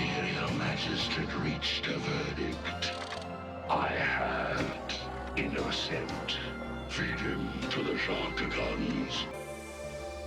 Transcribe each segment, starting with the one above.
Imperial Magistrate reached a verdict. I have innocent. Feed him to the Sharkagons.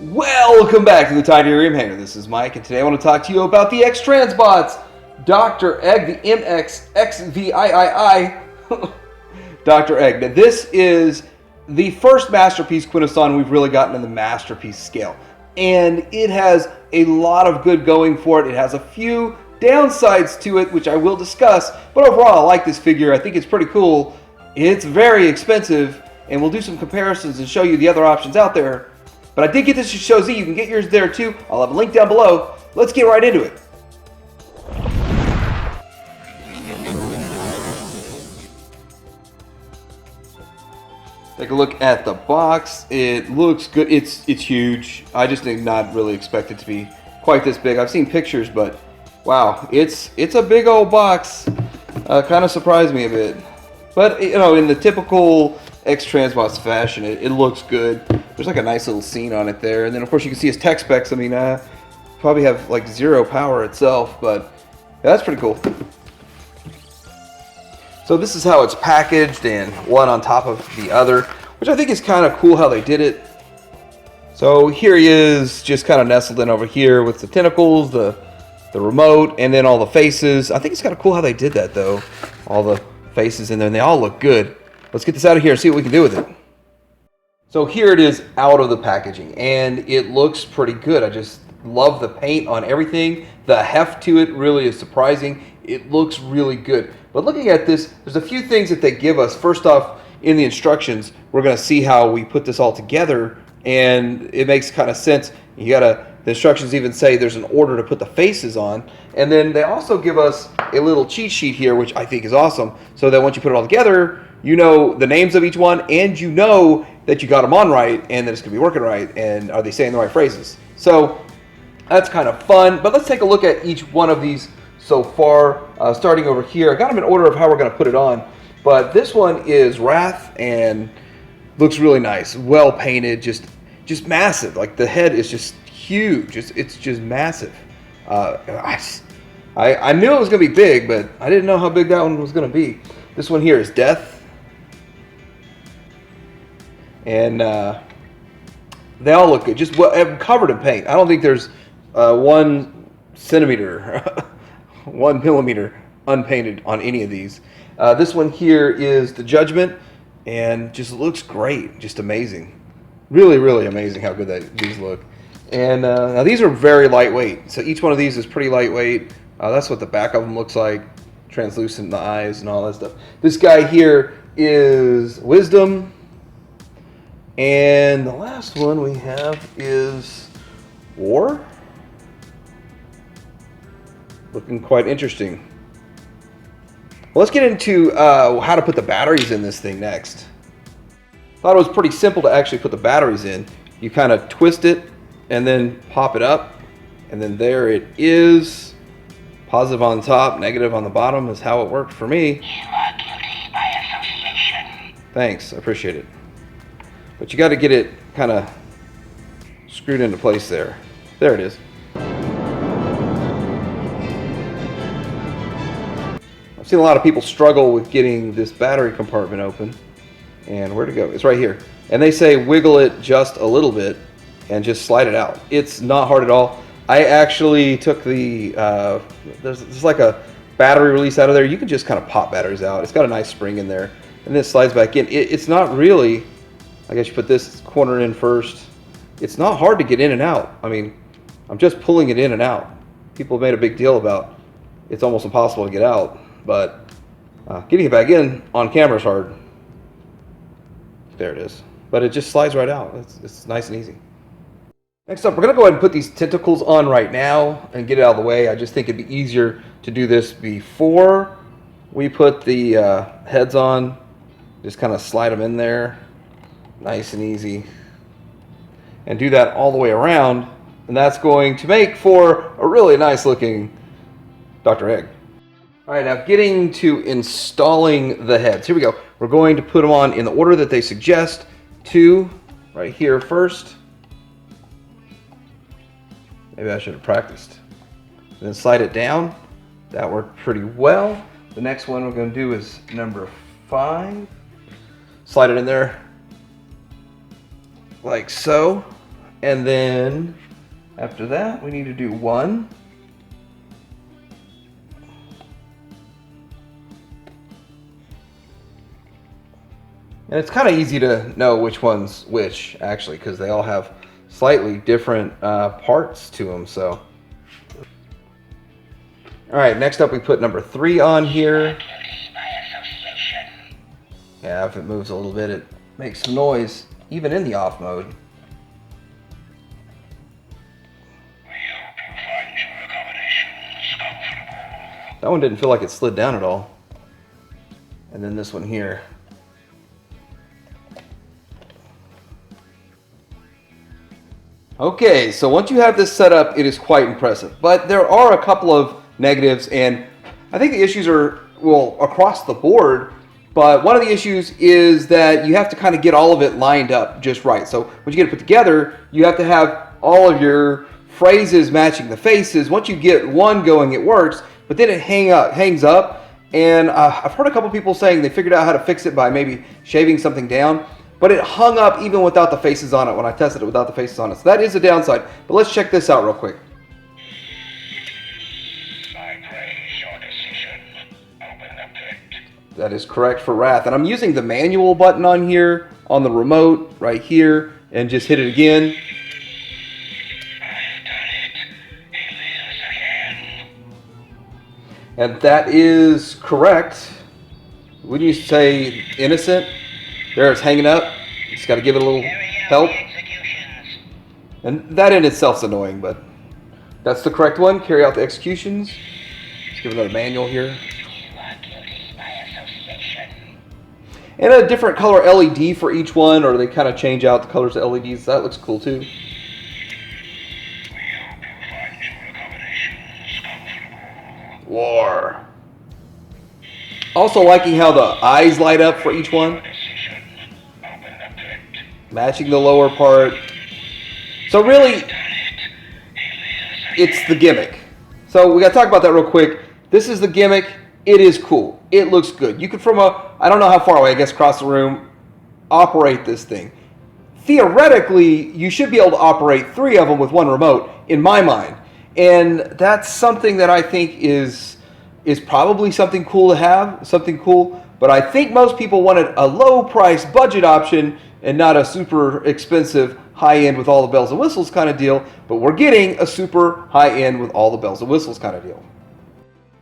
Welcome back to the Tiny Room Hanger. This is Mike, and today I want to talk to you about the X-Transbots. Dr.Egg, the MX-18E. Dr.Egg. Now, this is the first Masterpiece Quintesson we've really gotten in the Masterpiece scale. And it has a lot of good going for it. It has a few downsides to it, which I will discuss. But overall, I like this figure. I think it's pretty cool. It's very expensive, and we'll do some comparisons and show you the other options out there. But I did get this at Show Z. You can get yours there too. I'll have a link down below. Let's get right into it. Take a look at the box. It looks good. It's huge. I just did not really expect it to be quite this big. I've seen pictures, but wow, it's a big old box. Kind of surprised me a bit. But you know, in the typical X-Transbots fashion, it looks good. There's like a nice little scene on it there, and then of course you can see his tech specs. I mean, probably have like 0 power itself, but yeah, that's pretty cool. So this is how it's packaged, and one on top of the other, which I think is kind of cool how they did it. So here he is, just kind of nestled in over here with the tentacles, the remote, and then all the faces. I think it's kind of cool how they did that though. All the faces in there, and they all look good. Let's get this out of here and see what we can do with it. So here it is out of the packaging, and it looks pretty good. I just love the paint on everything. The heft to it really is surprising. It looks really good. But looking at this, there's a few things that they give us. First off, in the instructions, we're going to see how we put this all together, and it makes kind of sense. The instructions even say there's an order to put the faces on. And then they also give us a little cheat sheet here, which I think is awesome, so that once you put it all together, you know the names of each one, and you know that you got them on right, and that it's going to be working right, and are they saying the right phrases. So that's kind of fun. But let's take a look at each one of these so far, starting over here. I got them in order of how we're going to put it on, but this one is Wrath and looks really nice, well painted, just massive. Like the head is just huge. It's just massive. I knew it was going to be big, but I didn't know how big that one was going to be. This one here is Death, and they all look good. Just covered in paint. I don't think there's 1 centimeter. 1 millimeter unpainted on any of these. This one here is the Judgment, and just looks great, just amazing. Really, really amazing how good these look. And now these are very lightweight, so each one of these is pretty lightweight. That's what the back of them looks like, translucent in the eyes and all that stuff. This guy here is Wisdom, and the last one we have is War. Looking quite interesting. Well, let's get into how to put the batteries in this thing next. Thought it was pretty simple to actually put the batteries in. You kind of twist it and then pop it up, and then there it is. Positive on the top, negative on the bottom is how it worked for me. You are guilty by association. Thanks, I appreciate it. But you got to get it kind of screwed into place there. There it is. I've seen a lot of people struggle with getting this battery compartment open. And where to go? It's right here. And they say wiggle it just a little bit and just slide it out. It's not hard at all. I actually took the, there's like a battery release out of there. You can just kind of pop batteries out. It's got a nice spring in there. And then it slides back in. It's not really, I guess you put this corner in first. It's not hard to get in and out. I mean, I'm just pulling it in and out. People have made a big deal about it's almost impossible to get out. But getting it back in on camera is hard. There it is. But it just slides right out. It's nice and easy. Next up, we're going to go ahead and put these tentacles on right now and get it out of the way. I just think it'd be easier to do this before we put the heads on. Just kind of slide them in there. Nice and easy. And do that all the way around. And that's going to make for a really nice looking Dr. Egg. All right, now getting to installing the heads. Here we go. We're going to put them on in the order that they suggest. 2 right here first. Maybe I should have practiced. Then slide it down. That worked pretty well. The next one we're going to do is number 5. Slide it in there like so. And then after that, we need to do 1. And it's kind of easy to know which one's which, actually, because they all have slightly different parts to them. So, all right, next up we put number 3 on here. Yeah, if it moves a little bit, it makes some noise, even in the off mode. That one didn't feel like it slid down at all. And then this one here. Okay, so once you have this set up, it is quite impressive. But there are a couple of negatives, and I think the issues are, well, across the board. But one of the issues is that you have to kind of get all of it lined up just right. So when you get it put together, you have to have all of your phrases matching the faces. Once you get one going, it works, but then it hangs up. And I've heard a couple people saying they figured out how to fix it by maybe shaving something down. But it hung up even without the faces on it when I tested it without the faces on it. So that is a downside. But let's check this out real quick. I praise your decision. Open the pit. That is correct for Wrath. And I'm using the manual button on here, on the remote, right here, and just hit it again. I've done it. He lives again. And that is correct. Wouldn't you say innocent? There, it's hanging up. Just got to give it a little help. And that in itself is annoying, but that's the correct one. Carry out the executions. Let's give another manual here. And a different color LED for each one, or they kind of change out the colors of LEDs. That looks cool too. War. Also liking how the eyes light up for each one. Matching the lower part. So really, it's the gimmick. So we got to talk about that real quick. This is the gimmick. It is cool. It looks good. You could from I don't know how far away, I guess across the room, operate this thing. Theoretically, you should be able to operate 3 of them with 1 remote, in my mind. And that's something that I think is probably something cool to have, something cool. But I think most people wanted a low price budget option and not a super expensive high-end with all the bells and whistles kind of deal, but we're getting a super high-end with all the bells and whistles kind of deal.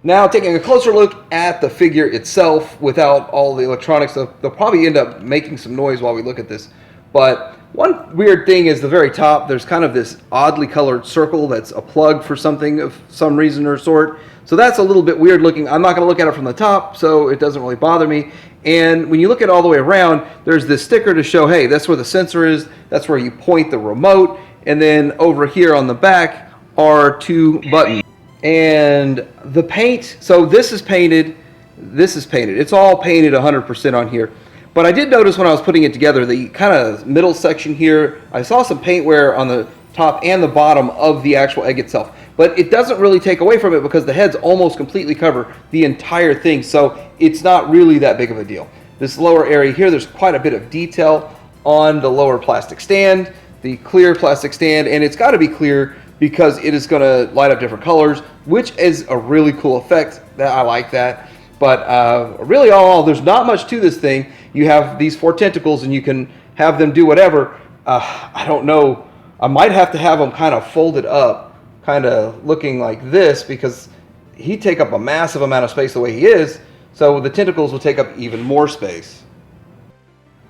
Now, taking a closer look at the figure itself without all the electronics, they'll probably end up making some noise while we look at this. But one weird thing is the very top, there's kind of this oddly colored circle that's a plug for something of some reason or sort. So that's a little bit weird looking. I'm not going to look at it from the top, so it doesn't really bother me. And when you look at it all the way around, there's this sticker to show, hey, that's where the sensor is, that's where you point the remote, and then over here on the back are 2 buttons. And the paint, so this is painted, it's all painted 100% on here. But I did notice when I was putting it together, the kind of middle section here, I saw some paint wear on the top and the bottom of the actual egg itself. But it doesn't really take away from it because the heads almost completely cover the entire thing, so it's not really that big of a deal. This lower area here, there's quite a bit of detail on the lower plastic stand, the clear plastic stand, and it's got to be clear because it is going to light up different colors, which is a really cool effect. I like that. But really, all there's not much to this thing. You have these 4 tentacles, and you can have them do whatever. I don't know. I might have to have them kind of folded up, kind of looking like this, because he'd take up a massive amount of space the way he is, so the tentacles will take up even more space.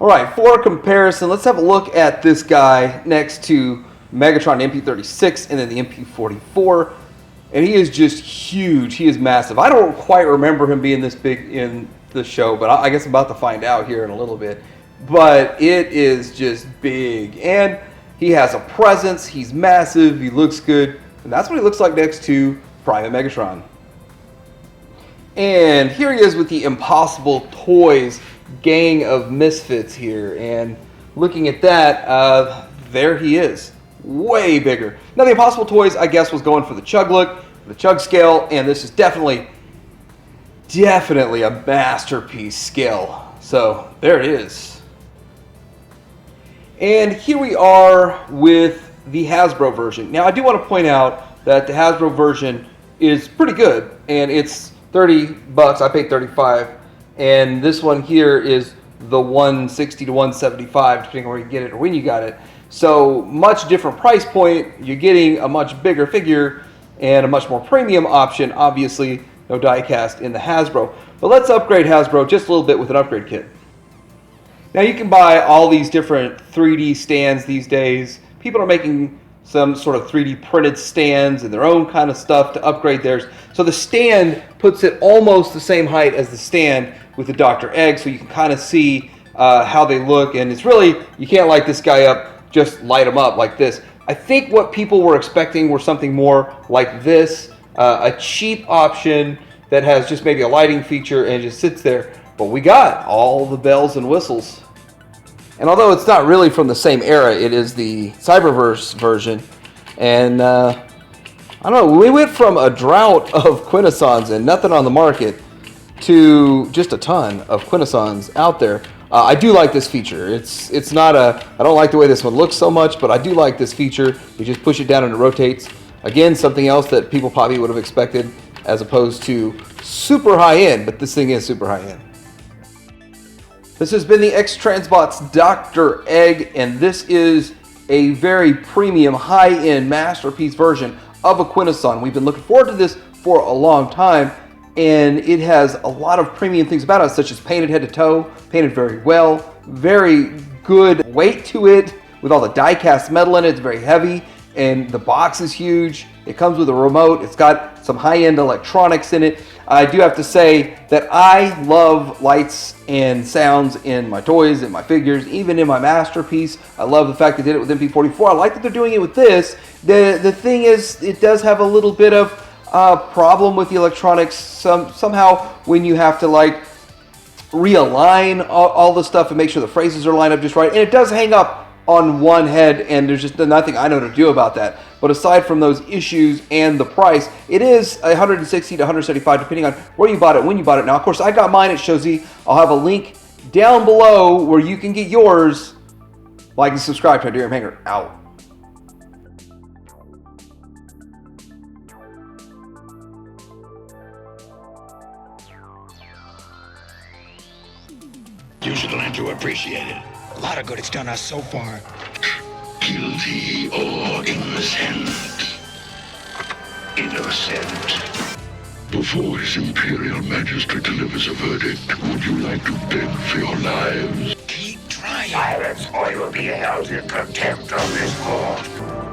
Alright, for comparison, let's have a look at this guy next to Megatron MP36 and then the MP44, and he is just huge. He is massive. I don't quite remember him being this big in the show, but I guess I'm about to find out here in a little bit. But it is just big, and he has a presence, he's massive, he looks good, and that's what he looks like next to Prime and Megatron. And here he is with the Impossible Toys gang of misfits here, and looking at that, there he is, way bigger. Now the Impossible Toys, I guess, was going for the chug look, the chug scale, and this is definitely a masterpiece scale. So there it is. And here we are with the Hasbro version. Now I do want to point out that the Hasbro version is pretty good, and it's $30. I paid $35, and this one here is the $160 to $175, depending on where you get it or when you got it. So much different price point. You're getting a much bigger figure and a much more premium option. Obviously, no die cast in the Hasbro. But let's upgrade Hasbro just a little bit with an upgrade kit. Now you can buy all these different 3D stands these days. People are making some sort of 3D printed stands and their own kind of stuff to upgrade theirs. So the stand puts it almost the same height as the stand with the Dr.Egg, so you can kind of see how they look. And it's really, you can't light this guy up, just light him up like this. I think what people were expecting were something more like this, a cheap option that has just maybe a lighting feature and just sits there. But we got all the bells and whistles. And although it's not really from the same era, it is the Cyberverse version. And I don't know, we went from a drought of Quintessons and nothing on the market to just a ton of Quintessons out there. I do like this feature. It's not a, I don't like the way this one looks so much, but I do like this feature. You just push it down and it rotates. Again, something else that people probably would have expected as opposed to super high end, but this thing is super high end. This has been the X-Transbots Dr.Egg, and this is a very premium, high-end masterpiece version of a Quintesson. We've been looking forward to this for a long time, and it has a lot of premium things about it, such as painted head to toe, painted very well, very good weight to it, with all the die-cast metal in it. It's very heavy, and the box is huge. It comes with a remote. It's got some high-end electronics in it. I do have to say that I love lights and sounds in my toys, in my figures, even in my masterpiece. I love the fact they did it with MP44. I like that they're doing it with this. The thing is, it does have a little bit of problem with the electronics. Somehow when you have to like realign all the stuff and make sure the phrases are lined up just right, and it does hang up on one head, and there's just nothing I know to do about that. But aside from those issues and the price, it is $160 to $175 depending on where you bought it, when you bought it. Now, of course, I got mine at ShowZ. I'll have a link down below where you can get yours. Like and subscribe to Darium Hanger. Out. You should learn to appreciate it. A lot of good it's done us so far. Guilty or innocent? Innocent. Before His Imperial Majesty delivers a verdict, would you like to beg for your lives? Keep trying. Silence, or you will be held in contempt of this court.